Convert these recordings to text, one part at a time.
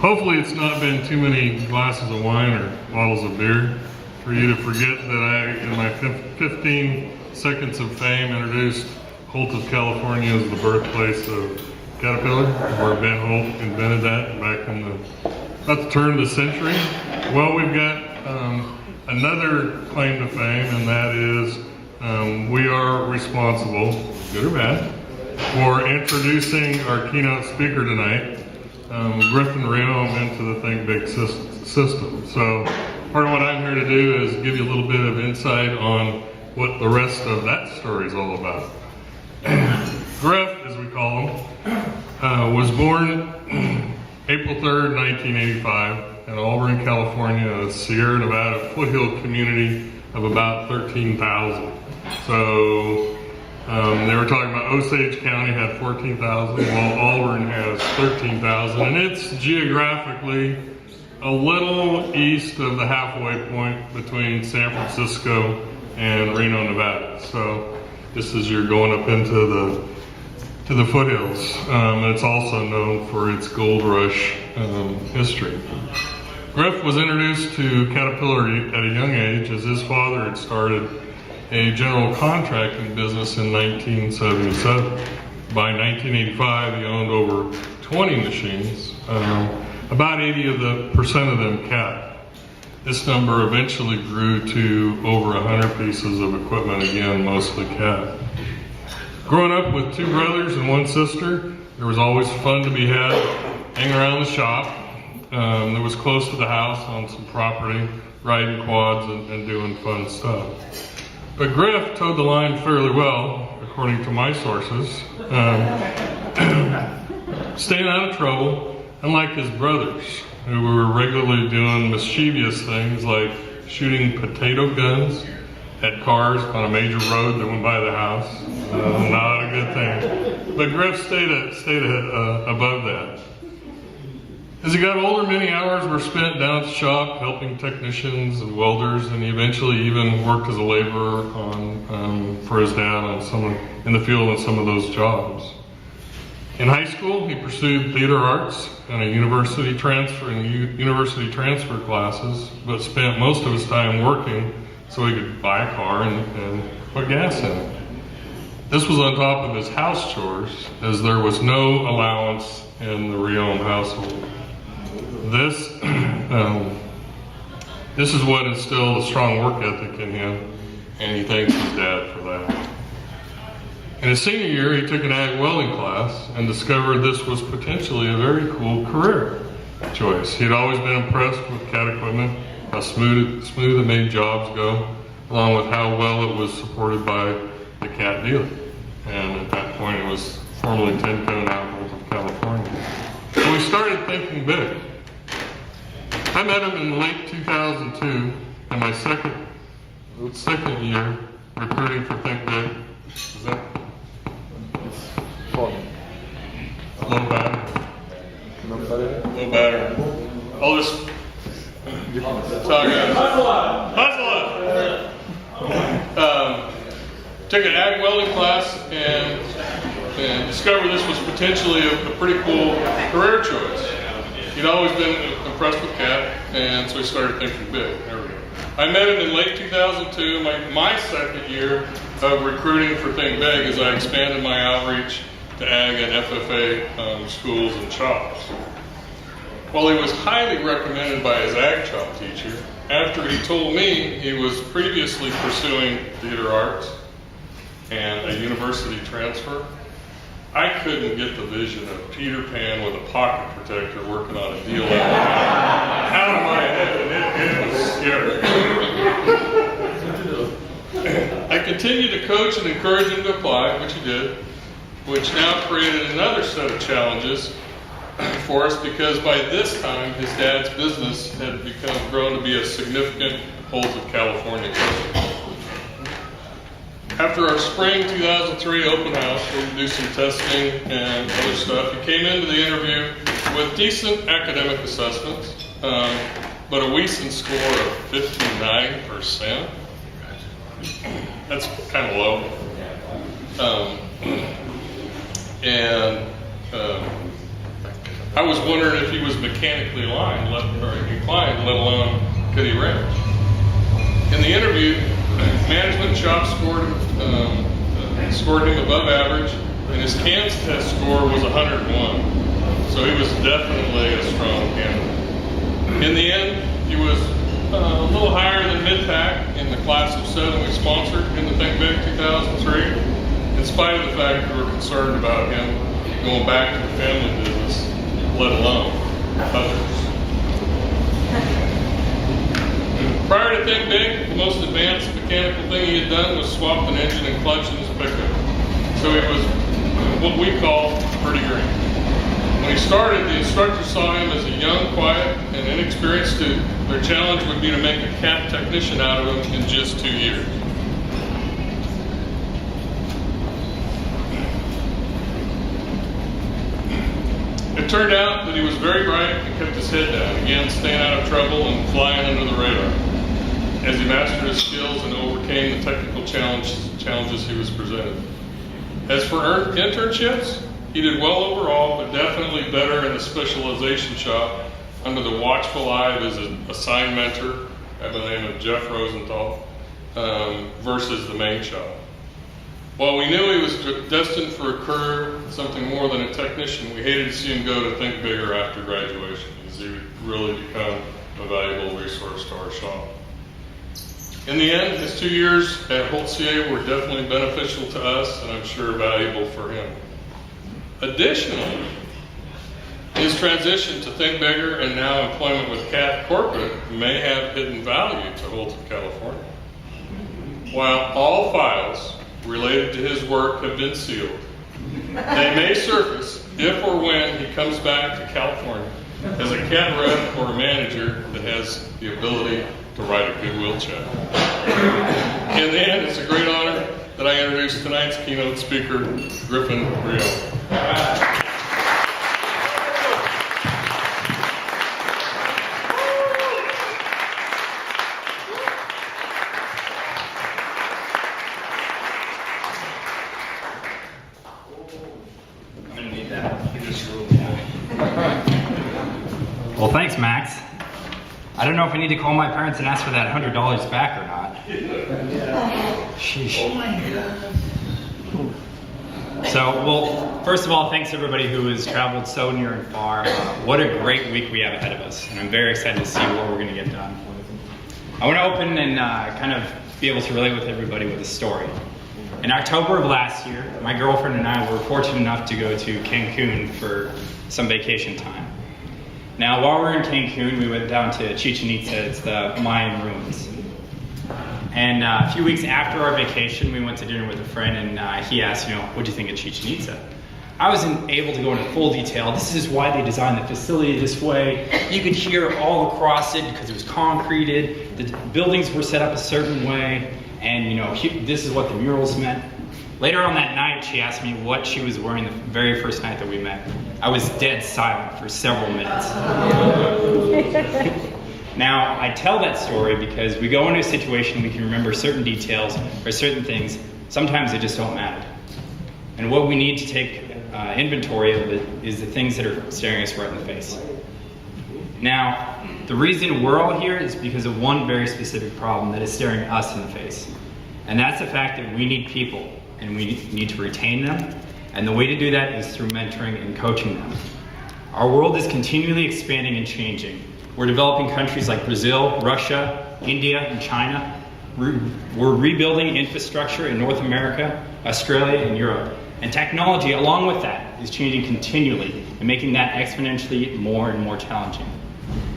Hopefully it's not been too many glasses of wine or bottles of beer for you to forget that I, in my 15 seconds of fame, introduced Holt of California as the birthplace of Caterpillar, where Ben Holt invented that back in about the turn of the century. Well, we've got another claim to fame, and that is we are responsible, good or bad, for introducing our keynote speaker tonight, Griffin Reno, into the ThinkBIG system. So part of what I'm here to do is give you a little bit of insight on what the rest of that story is all about. Griff, as we call him, was born April 3rd, 1985 in Auburn, California, a Sierra Nevada foothill community of about 13,000. So they were talking about Osage County had 14,000, while Auburn has 13,000, and it's geographically a little east of the halfway point between San Francisco and Reno, Nevada. So this is you're going up into the foothills. It's also known for its gold rush history. Griff was introduced to Caterpillar at a young age, as his father had started a general contracting business in 1977. By 1985, he owned over 20 machines, about 80% of them Cat. This number eventually grew to over 100 pieces of equipment, again, mostly Cat. Growing up with two brothers and one sister, there was always fun to be had hanging around the shop. That was close to the house on some property, riding quads and doing fun stuff. But Griff towed the line fairly well, according to my sources, staying out of trouble, unlike his brothers, who were regularly doing mischievous things like shooting potato guns at cars on a major road that went by the house. Not a good thing. But Griff stayed above that. As he got older, many hours were spent down at the shop helping technicians and welders, and he eventually even worked as a laborer for his dad in the field on some of those jobs. In high school, he pursued theater arts and university transfer classes, but spent most of his time working so he could buy a car and put gas in it. This was on top of his house chores, as there was no allowance in the Rion household. This is what instilled a strong work ethic in him, and he thanks his dad for that. In his senior year, he took an ag welding class and discovered this was potentially a very cool career choice. He had always been impressed with Cat equipment, how smooth it made jobs go, along with how well it was supported by the Cat dealer. And at that point, it was formerly 10 Cone Apples of California. So we started thinking big. I met him in late 2002 in my second year recruiting for ThinkBIG. Is that low battery? Low battery. I'll just talk took an ag welding class and discovered this was potentially a pretty cool career choice. He'd always been impressed with Cat, and so he started thinking big. There we go. I met him in late 2002, my second year of recruiting for ThinkBIG, as I expanded my outreach to ag and FFA schools and shops. While he was highly recommended by his ag shop teacher, after he told me he was previously pursuing theater arts and a university transfer, I couldn't get the vision of Peter Pan with a pocket protector working on a deal out of my head. It was scary. I continued to coach and encourage him to apply, which he did, which now created another set of challenges for us, because by this time his dad's business had grown to be a significant Holt of California customer. After our spring 2003 open house, where we do some testing and other stuff, he came into the interview with decent academic assessments, but a Wiesen score of 59%. That's kind of low. I was wondering if he was mechanically inclined, let alone could he wrench. In the interview, management shop scored him above average, and his CAMS test score was 101. So he was definitely a strong candidate. In the end, he was a little higher than mid-pack in the class of 7 we sponsored in the ThinkBIG 2003, in spite of the fact that we were concerned about him going back to the family business, let alone others. Prior to ThinkBIG, the most advanced mechanical thing he had done was swap an engine and clutch in his pickup. So he was what we call pretty green. When he started, the instructor saw him as a young, quiet, and inexperienced student. Their challenge would be to make a CAT technician out of him in just 2 years. It turned out that he was very bright and kept his head down, again staying out of trouble and flying under the radar, as he mastered his skills and overcame the technical challenges he was presented. As for internships, he did well overall, but definitely better in the specialization shop under the watchful eye of his assigned mentor, by the name of Jeff Rosenthal, versus the main shop. While we knew he was destined for a career, something more than a technician, we hated to see him go to Think Bigger after graduation, as he would really become a valuable resource to our shop. In the end, his 2 years at Holt CA were definitely beneficial to us, and I'm sure valuable for him. Additionally, his transition to Think Bigger and now employment with CAT Corporate may have hidden value to Holt of California. While all files related to his work have been sealed, they may surface if or when he comes back to California as a CAT rep or a manager that has the ability to write a goodwill check. In the end, it's a great honor that I introduce tonight's keynote speaker, Griffin Rio. I'm going to need that. Get this rule. Well, thanks, Max. I don't know if I need to call my parents and ask for that $100 back or not. Sheesh. Oh my God. So, well, first of all, thanks everybody who has traveled so near and far. What a great week we have ahead of us, and I'm very excited to see what we're going to get done. I want to open and kind of be able to relate with everybody with a story. In October of last year, my girlfriend and I were fortunate enough to go to Cancun for some vacation time. Now, while we were in Cancun, we went down to Chichen Itza. It's the Mayan ruins. And a few weeks after our vacation, we went to dinner with a friend, and he asked, what do you think of Chichen Itza? I wasn't able to go into full detail. This is why they designed the facility this way. You could hear all across it because it was concreted. The buildings were set up a certain way, and this is what the murals meant. Later on that night, she asked me what she was wearing the very first night that we met. I was dead silent for several minutes. Now, I tell that story because we go into a situation, we can remember certain details or certain things. Sometimes they just don't matter. And what we need to take inventory of it is the things that are staring us right in the face. Now, the reason we're all here is because of one very specific problem that is staring us in the face. And that's the fact that we need people, and we need to retain them. And the way to do that is through mentoring and coaching them. Our world is continually expanding and changing. We're developing countries like Brazil, Russia, India, and China. We're rebuilding infrastructure in North America, Australia, and Europe. And technology, along with that, is changing continually and making that exponentially more and more challenging.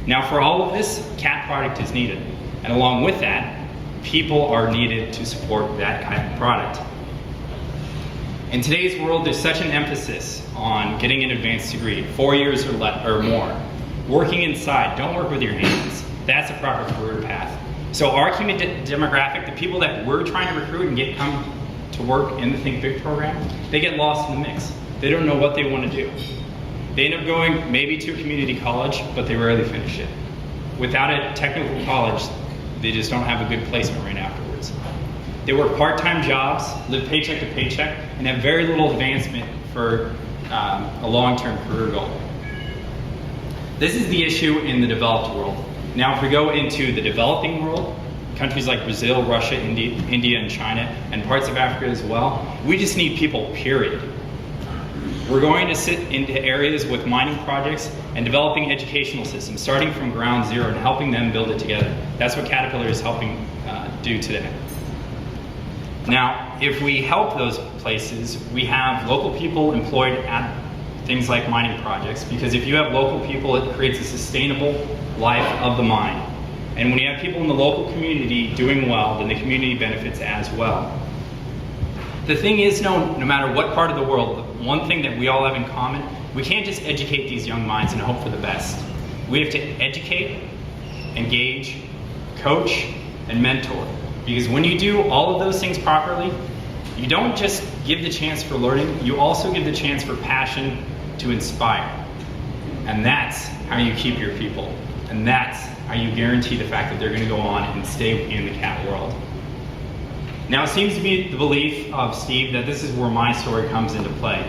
Now, for all of this, CAT product is needed. And along with that, people are needed to support that kind of product. In today's world, there's such an emphasis on getting an advanced degree, 4 years or more. Working inside, don't work with your hands. That's a proper career path. So our demographic, the people that we're trying to recruit and come to work in the Think Big program, they get lost in the mix. They don't know what they want to do. They end up going maybe to a community college, but they rarely finish it. Without a technical college, they just don't have a good placement right afterwards. They work part-time jobs, live paycheck to paycheck, and have very little advancement for a long-term career goal. This is the issue in the developed world. Now, if we go into the developing world, countries like Brazil, Russia, India, and China, and parts of Africa as well, we just need people, period. We're going to sit into areas with mining projects and developing educational systems, starting from ground zero and helping them build it together. That's what Caterpillar is helping do today. Now, if we help those places, we have local people employed at things like mining projects, because if you have local people, it creates a sustainable life of the mine. And when you have people in the local community doing well, then the community benefits as well. The thing is, no matter what part of the world, one thing that we all have in common, we can't just educate these young minds and hope for the best. We have to educate, engage, coach, and mentor. Because when you do all of those things properly, you don't just give the chance for learning, you also give the chance for passion to inspire. And that's how you keep your people. And that's how you guarantee the fact that they're going to go on and stay in the CAT world. Now, it seems to be the belief of Steve that this is where my story comes into play.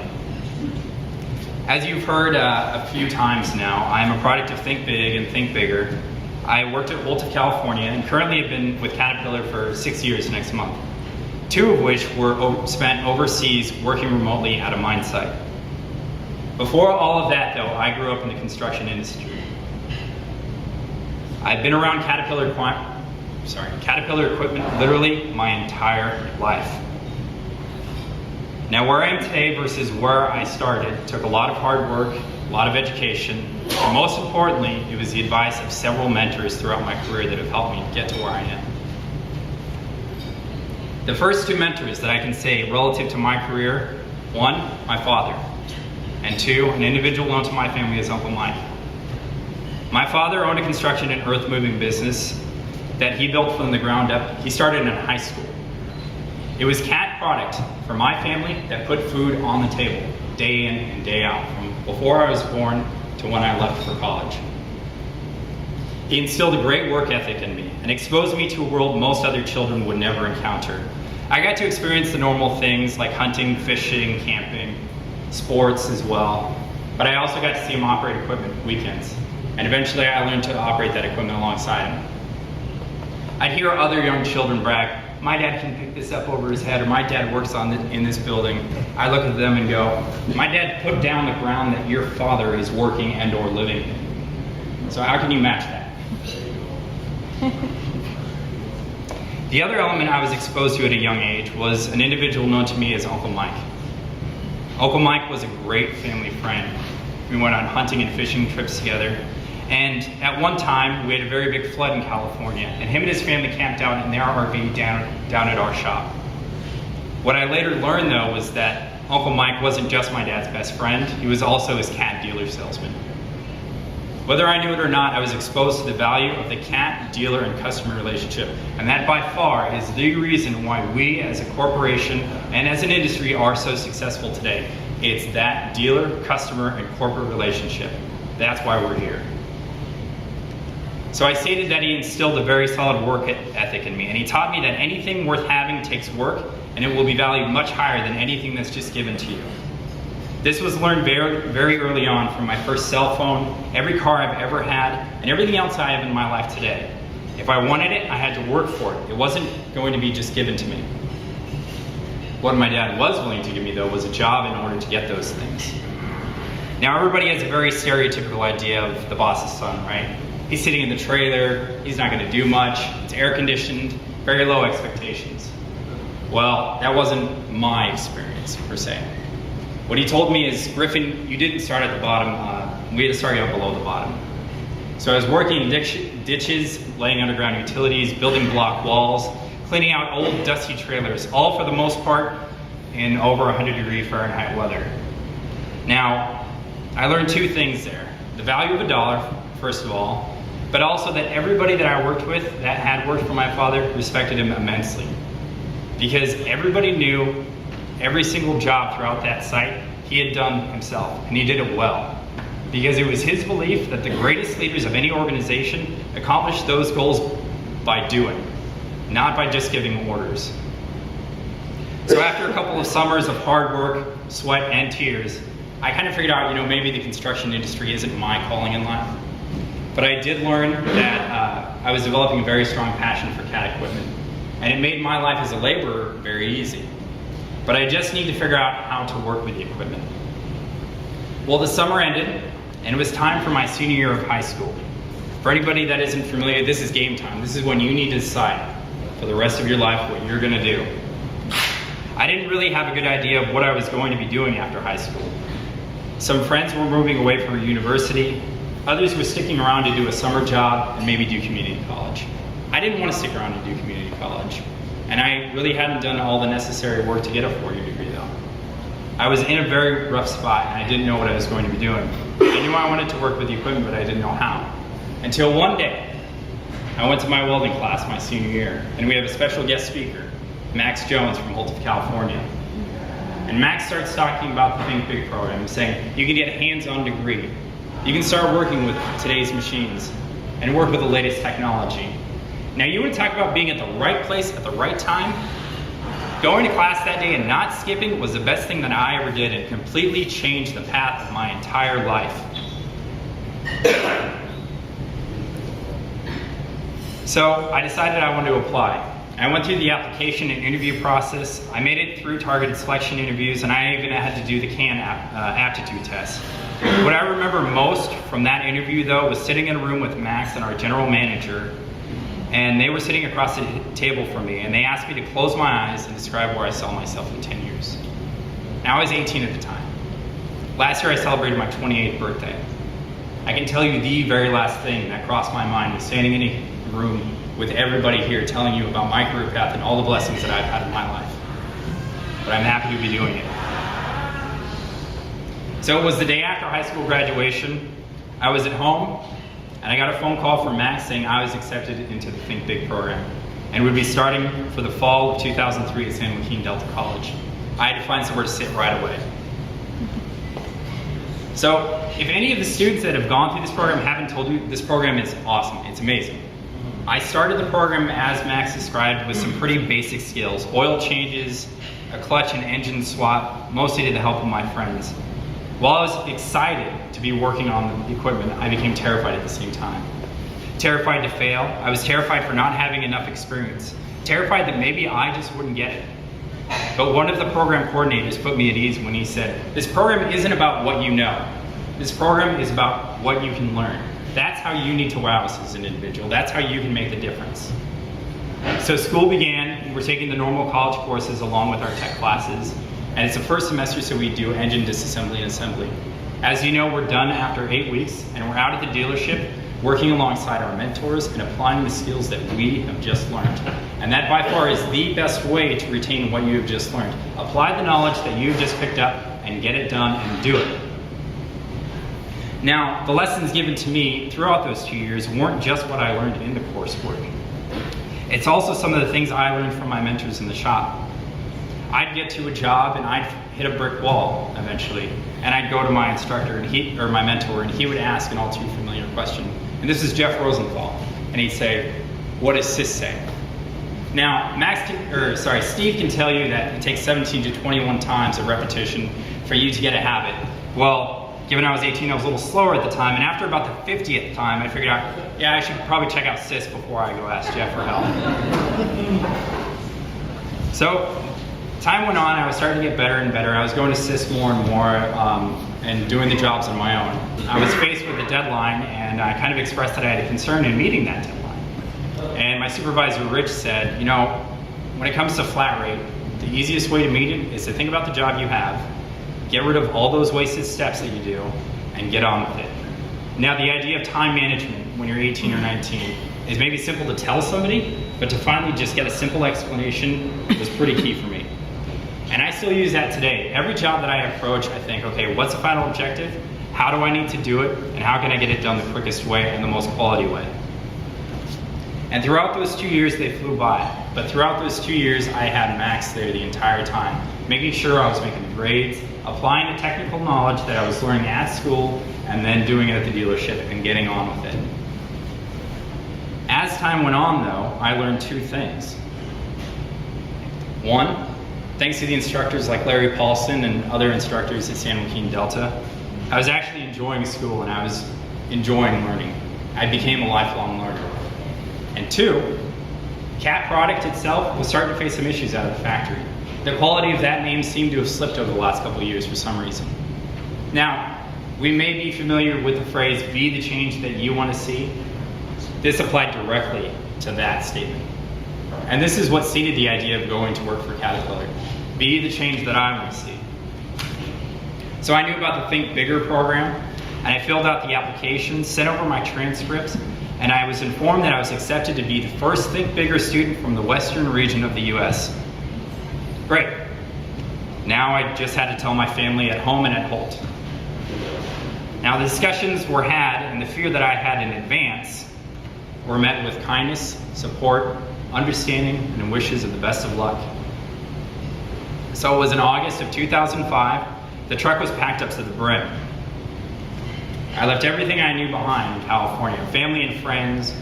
As you've heard a few times now, I'm a product of ThinkBIG and Think Bigger. I worked at Volta, California, and currently have been with Caterpillar for 6 years next month, 2 of which were spent overseas working remotely at a mine site. Before all of that, though, I grew up in the construction industry. I've been around Caterpillar equipment literally my entire life. Now, where I am today versus where I started took a lot of hard work, a lot of education, and most importantly, it was the advice of several mentors throughout my career that have helped me get to where I am. The first 2 mentors that I can say relative to my career, 1, my father, and 2, an individual known to my family as Uncle Mike. My father owned a construction and earth moving business that he built from the ground up. He started in high school. It was CAT product for my family that put food on the table day in and day out, from before I was born to when I left for college. He instilled a great work ethic in me and exposed me to a world most other children would never encounter. I got to experience the normal things like hunting, fishing, camping, sports as well, but I also got to see him operate equipment weekends. And eventually I learned to operate that equipment alongside him. I'd hear other young children brag, my dad can pick this up over his head, or my dad works in this building. I look at them and go, my dad put down the ground that your father is working and or living in. So how can you match that? The other element I was exposed to at a young age was an individual known to me as Uncle Mike. Uncle Mike was a great family friend. We went on hunting and fishing trips together. And at one time, we had a very big flood in California, and him and his family camped out in their RV down at our shop. What I later learned, though, was that Uncle Mike wasn't just my dad's best friend, he was also his CAT dealer salesman. Whether I knew it or not, I was exposed to the value of the CAT dealer and customer relationship, and that by far is the reason why we as a corporation and as an industry are so successful today. It's that dealer, customer, and corporate relationship. That's why we're here. So I stated that he instilled a very solid work ethic in me, and he taught me that anything worth having takes work, and it will be valued much higher than anything that's just given to you. This was learned very, very early on from my first cell phone, every car I've ever had, and everything else I have in my life today. If I wanted it, I had to work for it. It wasn't going to be just given to me. What my dad was willing to give me, though, was a job in order to get those things. Now, everybody has a very stereotypical idea of the boss's son, right? He's sitting in the trailer, he's not gonna do much, it's air conditioned, very low expectations. Well, that wasn't my experience, per se. What he told me is, Griffin, you didn't start at the bottom, we had to start you up below the bottom. So I was working in ditches, laying underground utilities, building block walls, cleaning out old dusty trailers, all for the most part in over 100-degree Fahrenheit weather. Now, I learned 2 things there. The value of a dollar, first of all, but also that everybody that I worked with that had worked for my father respected him immensely. Because everybody knew every single job throughout that site he had done himself, and he did it well. Because it was his belief that the greatest leaders of any organization accomplished those goals by doing, not by just giving orders. So after a couple of summers of hard work, sweat, and tears, I kind of figured out, maybe the construction industry isn't my calling in life. But I did learn that I was developing a very strong passion for CAD equipment. And it made my life as a laborer very easy. But I just need to figure out how to work with the equipment. Well, the summer ended, and it was time for my senior year of high school. For anybody that isn't familiar, this is game time. This is when you need to decide for the rest of your life what you're gonna do. I didn't really have a good idea of what I was going to be doing after high school. Some friends were moving away from university. Others were sticking around to do a summer job and maybe do community college. I didn't want to stick around and do community college. And I really hadn't done all the necessary work to get a 4-year degree though. I was in a very rough spot and I didn't know what I was going to be doing. I knew I wanted to work with the equipment, but I didn't know how. Until one day, I went to my welding class my senior year, and we have a special guest speaker, Max Jones from Holton, California. And Max starts talking about the ThinkBIG program, saying you can get a hands-on degree. You can start working with today's machines and work with the latest technology. Now you want to talk about being at the right place at the right time? Going to class that day and not skipping was the best thing that I ever did and completely changed the path of my entire life. So I decided I wanted to apply. I went through the application and interview process. I made it through targeted selection interviews, and I even had to do the CAN aptitude test. What I remember most from that interview though was sitting in a room with Max and our general manager, and they were sitting across the table from me, and they asked me to close my eyes and describe where I saw myself in 10 years. Now I was 18 at the time. Last year I celebrated my 28th birthday. I can tell you the very last thing that crossed my mind was standing in a room with everybody here telling you about my career path and all the blessings that I've had in my life. But I'm happy to be doing it. So it was the day after high school graduation. I was at home and I got a phone call from Max saying I was accepted into the ThinkBIG program and would be starting for the fall of 2003 at San Joaquin Delta College. I had to find somewhere to sit right away. So if any of the students that have gone through this program haven't told you, this program is awesome, it's amazing. I started the program as Max described with some pretty basic skills, oil changes, a clutch and engine swap, mostly to the help of my friends. While I was excited to be working on the equipment, I became terrified at the same time. Terrified to fail, I was terrified for not having enough experience, terrified that maybe I just wouldn't get it. But one of the program coordinators put me at ease when he said, this program isn't about what you know, this program is about what you can learn. That's how you need to wow us as an individual. That's how you can make the difference. So school began. We're taking the normal college courses along with our tech classes. And it's the first semester, so we do engine disassembly and assembly. As you know, we're done after 8 weeks, and we're out at the dealership working alongside our mentors and applying the skills that we have just learned. And that by far is the best way to retain what you have just learned. Apply the knowledge that you've just picked up and get it done and do it. Now, the lessons given to me throughout those 2 years weren't just what I learned in the coursework. It's also some of the things I learned from my mentors in the shop. I'd get to a job and I'd hit a brick wall eventually, and I'd go to my instructor and my mentor, and he would ask an all too familiar question. And this is Jeff Rosenthal, and he'd say, "What does cis say?" Now, Steve can tell you that it takes 17 to 21 times of repetition for you to get a habit. Well, given I was 18, I was a little slower at the time, and after about the 50th time, I figured out, yeah, I should probably check out cis before I go ask Jeff for help. So, time went on, I was starting to get better and better. I was going to cis more and more and doing the jobs on my own. I was faced with a deadline, and I kind of expressed that I had a concern in meeting that deadline. And my supervisor, Rich, said, when it comes to flat rate, the easiest way to meet it is to think about the job you have, get rid of all those wasted steps that you do, and get on with it. Now, the idea of time management when you're 18 or 19 is maybe simple to tell somebody, but to finally just get a simple explanation was pretty key for me. And I still use that today. Every job that I approach, I think, okay, what's the final objective? How do I need to do it? And how can I get it done the quickest way and the most quality way? And throughout those 2 years, they flew by. But throughout those 2 years, I had Max there the entire time, making sure I was making grades, applying the technical knowledge that I was learning at school, and then doing it at the dealership and getting on with it. As time went on, though, I learned two things. One, thanks to the instructors like Larry Paulson and other instructors at San Joaquin Delta, I was actually enjoying school and I was enjoying learning. I became a lifelong learner. And two, CAT product itself was starting to face some issues out of the factory. The quality of that name seemed to have slipped over the last couple of years for some reason. Now, we may be familiar with the phrase, be the change that you want to see. This applied directly to that statement. And this is what seeded the idea of going to work for Caterpillar. Be the change that I want to see. So I knew about the Think Bigger program, and I filled out the application, sent over my transcripts, and I was informed that I was accepted to be the first Think Bigger student from the western region of the US. Great. Now I just had to tell my family at home and at Holt. Now the discussions were had, and the fear that I had in advance were met with kindness, support, understanding, and wishes of the best of luck. So it was in August of 2005. The truck was packed up to the brim. I left everything I knew behind in California, family and friends,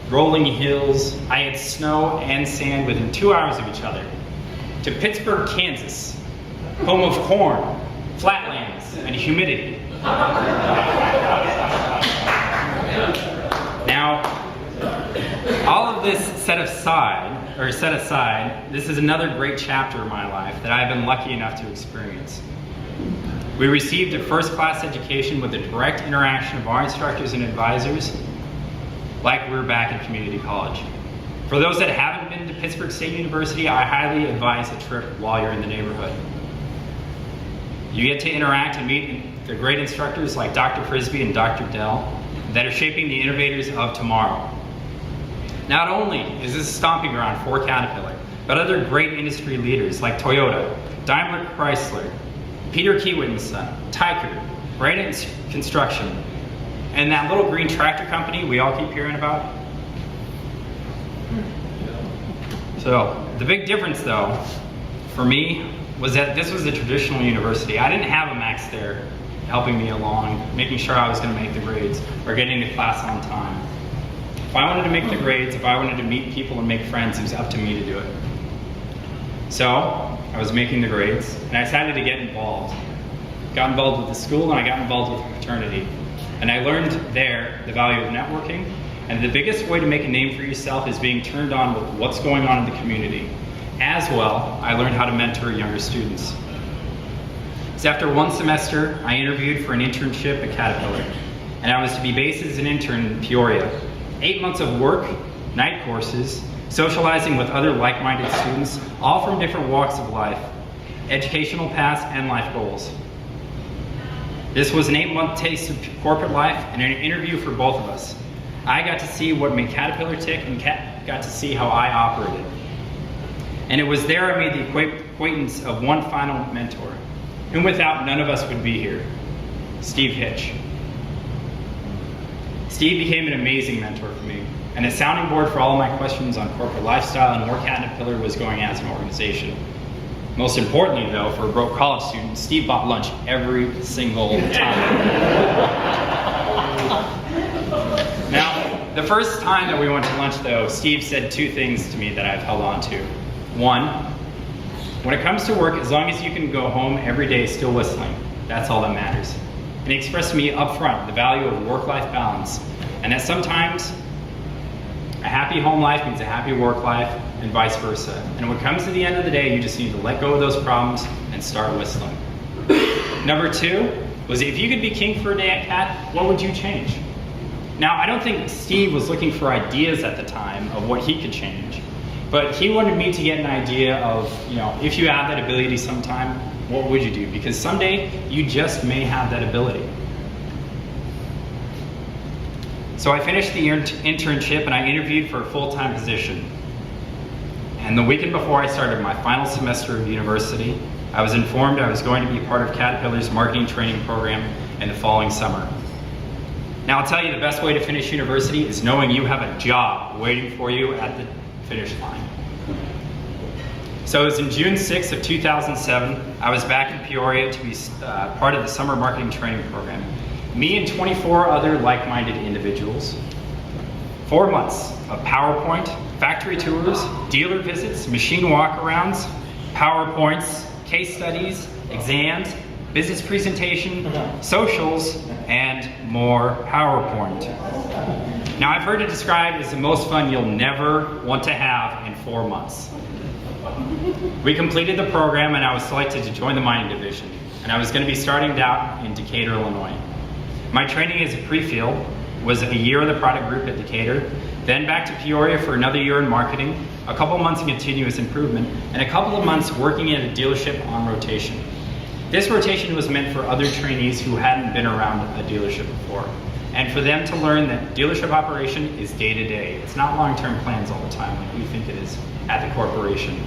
rolling hills. I had snow and sand within 2 hours of each other, to Pittsburgh, Kansas, home of corn, flatlands, and humidity. Now, all of this set aside, this is another great chapter of my life that I've been lucky enough to experience. We received a first-class education with the direct interaction of our instructors and advisors, like we were back in community college. For those that haven't been to Pittsburgh State University, I highly advise a trip while you're in the neighborhood. You get to interact and meet the great instructors like Dr. Frisbee and Dr. Dell that are shaping the innovators of tomorrow. Not only is this a stomping ground for Caterpillar, but other great industry leaders like Toyota, Daimler Chrysler, Peter Kiewit's son, Tyker, Granite Construction, and that little green tractor company we all keep hearing about. So the big difference though, for me, was that this was a traditional university. I didn't have a Max there helping me along, making sure I was going to make the grades or getting to class on time. If I wanted to make the grades, if I wanted to meet people and make friends, it was up to me to do it. So I was making the grades and I decided to get involved. Got involved with the school and I got involved with the fraternity. And I learned there the value of networking, and the biggest way to make a name for yourself is being turned on with what's going on in the community. As well, I learned how to mentor younger students. So after one semester, I interviewed for an internship at Caterpillar, and I was to be based as an intern in Peoria. 8 months of work, night courses, socializing with other like-minded students, all from different walks of life, educational paths, and life goals. This was an 8-month taste of corporate life and an interview for both of us. I got to see what made Caterpillar tick and got to see how I operated. And it was there I made the acquaintance of one final mentor, whom without none of us would be here, Steve Hitch. Steve became an amazing mentor for me, and a sounding board for all of my questions on corporate lifestyle and where Caterpillar was going as an organization. Most importantly though, for a broke college student, Steve bought lunch every single time. Now, the first time that we went to lunch though, Steve said two things to me that I've held on to. One, when it comes to work, as long as you can go home every day still whistling, that's all that matters. And he expressed to me up front the value of work-life balance, and that sometimes a happy home life means a happy work life, and vice versa. And when it comes to the end of the day, you just need to let go of those problems and start whistling. Number two was, if you could be king for a day at CAT, what would you change? Now, I don't think Steve was looking for ideas at the time of what he could change, but he wanted me to get an idea of, if you have that ability sometime, what would you do? Because someday you just may have that ability. So I finished the internship and I interviewed for a full-time position. And the weekend before I started my final semester of university, I was informed I was going to be part of Caterpillar's marketing training program in the following summer. Now I'll tell you, the best way to finish university is knowing you have a job waiting for you at the finish line. So it was in June 6th of 2007, I was back in Peoria to be part of the summer marketing training program. Me and 24 other like-minded individuals. 4 months of PowerPoint, factory tours, dealer visits, machine walkarounds, PowerPoints, case studies, exams, business presentation, socials, and more PowerPoint. Now, I've heard it described as the most fun you'll never want to have in 4 months. We completed the program and I was selected to join the mining division, and I was going to be starting out in Decatur, Illinois. My training as a pre-field was a year in the product group at Decatur, then back to Peoria for another year in marketing, a couple months in continuous improvement, and a couple of months working at a dealership on rotation. This rotation was meant for other trainees who hadn't been around a dealership before, and for them to learn that dealership operation is day to day. It's not long-term plans all the time like we think it is at the corporation.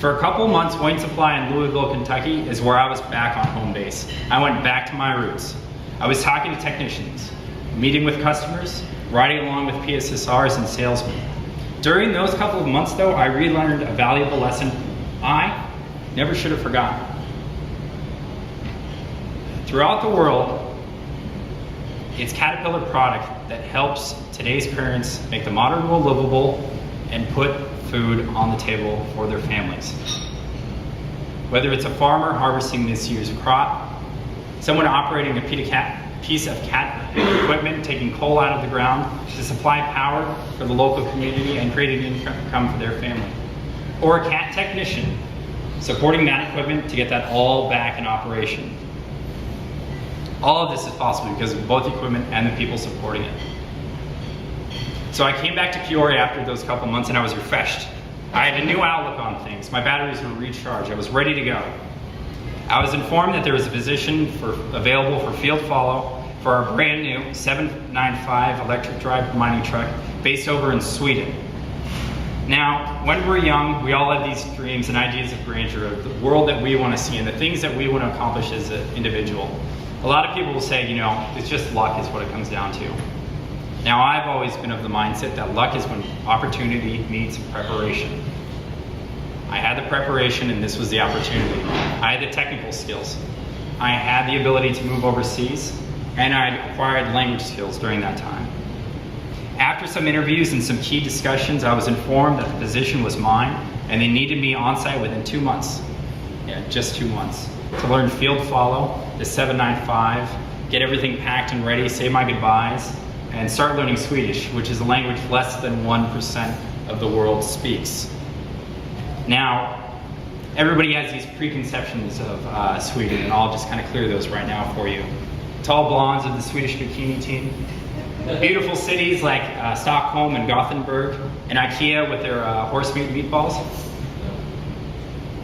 For a couple months, Wayne Supply in Louisville, Kentucky is where I was back on home base. I went back to my roots. I was talking to technicians, meeting with customers, riding along with PSSRs and salesmen. During those couple of months though, I relearned a valuable lesson I never should have forgotten. Throughout the world, it's Caterpillar product that helps today's parents make the modern world livable and put food on the table for their families. Whether it's a farmer harvesting this year's crop, someone operating a piece of cat equipment, taking coal out of the ground to supply power for the local community and creating income for their family, or a cat technician supporting that equipment to get that all back in operation. All of this is possible because of both the equipment and the people supporting it. So I came back to Peoria after those couple months and I was refreshed. I had a new outlook on things. My batteries were recharged. I was ready to go. I was informed that there was a position available for field follow for our brand new 795 electric drive mining truck based over in Sweden. Now, when we're young, we all have these dreams and ideas of grandeur, of the world that we want to see and the things that we want to accomplish as an individual. A lot of people will say, it's just luck is what it comes down to. Now, I've always been of the mindset that luck is when opportunity meets preparation. I had the preparation and this was the opportunity. I had the technical skills. I had the ability to move overseas, and I had acquired language skills during that time. After some interviews and some key discussions, I was informed that the position was mine and they needed me on site within 2 months. Yeah, just 2 months. To learn field follow, the 795, get everything packed and ready, say my goodbyes, and start learning Swedish, which is a language less than 1% of the world speaks. Now, everybody has these preconceptions of Sweden, and I'll just kind of clear those right now for you. Tall blondes of the Swedish bikini team, beautiful cities like Stockholm and Gothenburg, and IKEA with their horse meat meatballs.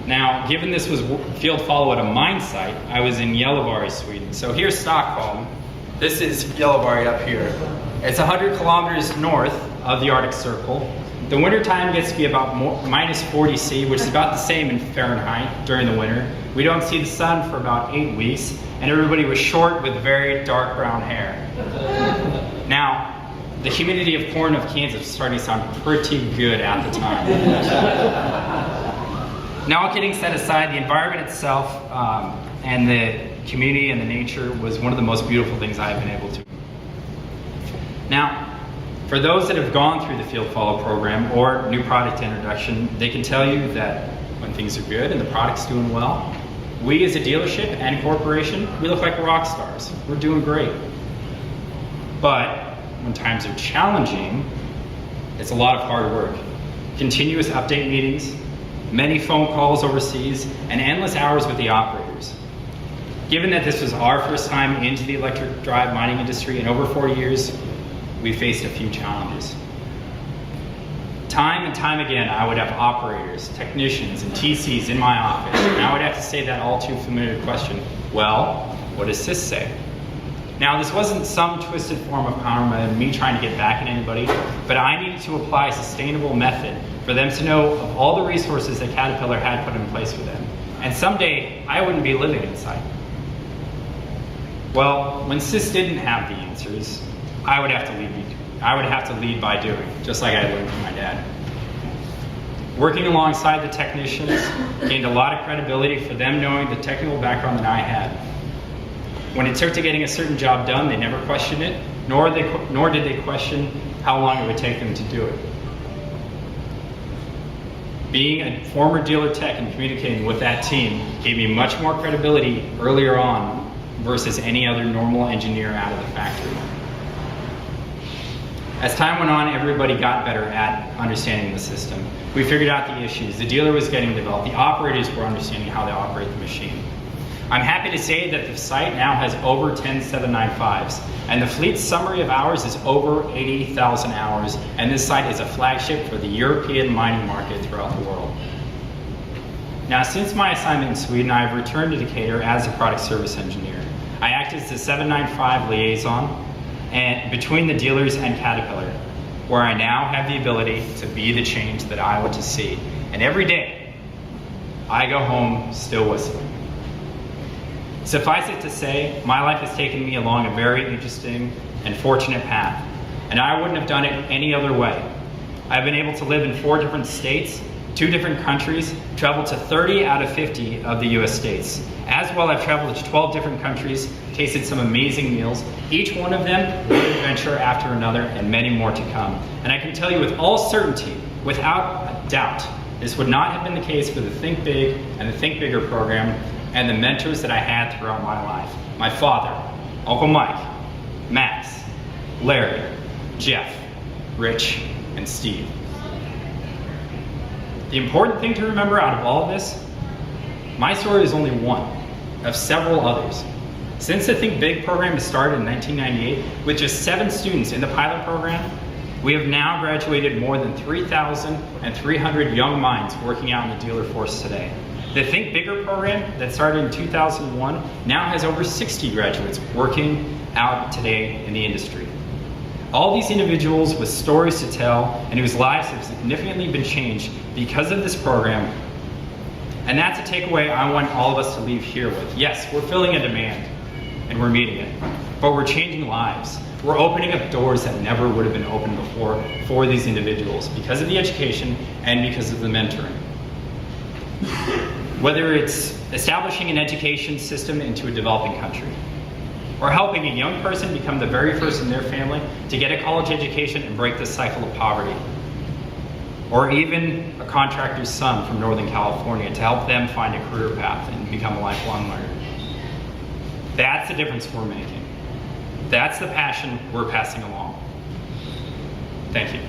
Now, given this was field follow at a mine site, I was in Gällivare, Sweden. So here's Stockholm. This is Gällivare up here. It's 100 kilometers north of the Arctic Circle. The winter time gets to be about minus 40 C, which is about the same in Fahrenheit during the winter. We don't see the sun for about 8 weeks, and everybody was short with very dark brown hair. Now, the humidity of corn of Kansas was starting to sound pretty good at the time. Now, all kidding set aside, the environment itself and the community and the nature was one of the most beautiful things I've been able to. Now, for those that have gone through the field follow program or new product introduction, they can tell you that when things are good and the product's doing well, we as a dealership and corporation, we look like rock stars. We're doing great. But when times are challenging, it's a lot of hard work. Continuous update meetings, many phone calls overseas, and endless hours with the operators. Given that this was our first time into the electric drive mining industry in over 40 years, we faced a few challenges. Time and time again, I would have operators, technicians, and TCs in my office, and I would have to say that all too familiar question, well, what does this say? Now, this wasn't some twisted form of karma and me trying to get back at anybody, but I needed to apply a sustainable method for them to know of all the resources that Caterpillar had put in place for them. And someday, I wouldn't be living inside. Well, when SIS didn't have the answers, I would have to lead by doing, just like I learned from my dad. Working alongside the technicians gained a lot of credibility for them knowing the technical background that I had. When it took to getting a certain job done, they never questioned it, nor did they question how long it would take them to do it. Being a former dealer tech and communicating with that team gave me much more credibility earlier on versus any other normal engineer out of the factory. As time went on, everybody got better at understanding the system. We figured out the issues. The dealer was getting developed. The operators were understanding how to operate the machine. I'm happy to say that the site now has over 10 795s, and the fleet's summary of hours is over 80,000 hours, and this site is a flagship for the European mining market throughout the world. Now, since my assignment in Sweden, I have returned to Decatur as a product service engineer. I act as the 795 liaison and between the dealers and Caterpillar, where I now have the ability to be the change that I want to see. And every day, I go home still whistling. Suffice it to say, my life has taken me along a very interesting and fortunate path, and I wouldn't have done it any other way. I've been able to live in 4 different states, 2 different countries, traveled to 30 out of 50 of the US states. As well, I've traveled to 12 different countries, tasted some amazing meals, each one of them one adventure after another, and many more to come. And I can tell you with all certainty, without a doubt, this would not have been the case for the Think Big and the Think Bigger program and the mentors that I had throughout my life. My father, Uncle Mike, Max, Larry, Jeff, Rich, and Steve. The important thing to remember out of all of this, my story is only one of several others. Since the Think Big program started in 1998, with just 7 students in the pilot program, we have now graduated more than 3,300 young minds working out in the dealer force today. The Think Bigger program that started in 2001 now has over 60 graduates working out today in the industry. All these individuals with stories to tell and whose lives have significantly been changed because of this program. And that's a takeaway I want all of us to leave here with. Yes, we're filling a demand and we're meeting it, but we're changing lives. We're opening up doors that never would have been opened before for these individuals because of the education and because of the mentoring. Whether it's establishing an education system into a developing country, or helping a young person become the very first in their family to get a college education and break the cycle of poverty, or even a contractor's son from Northern California to help them find a career path and become a lifelong learner. That's the difference we're making. That's the passion we're passing along. Thank you.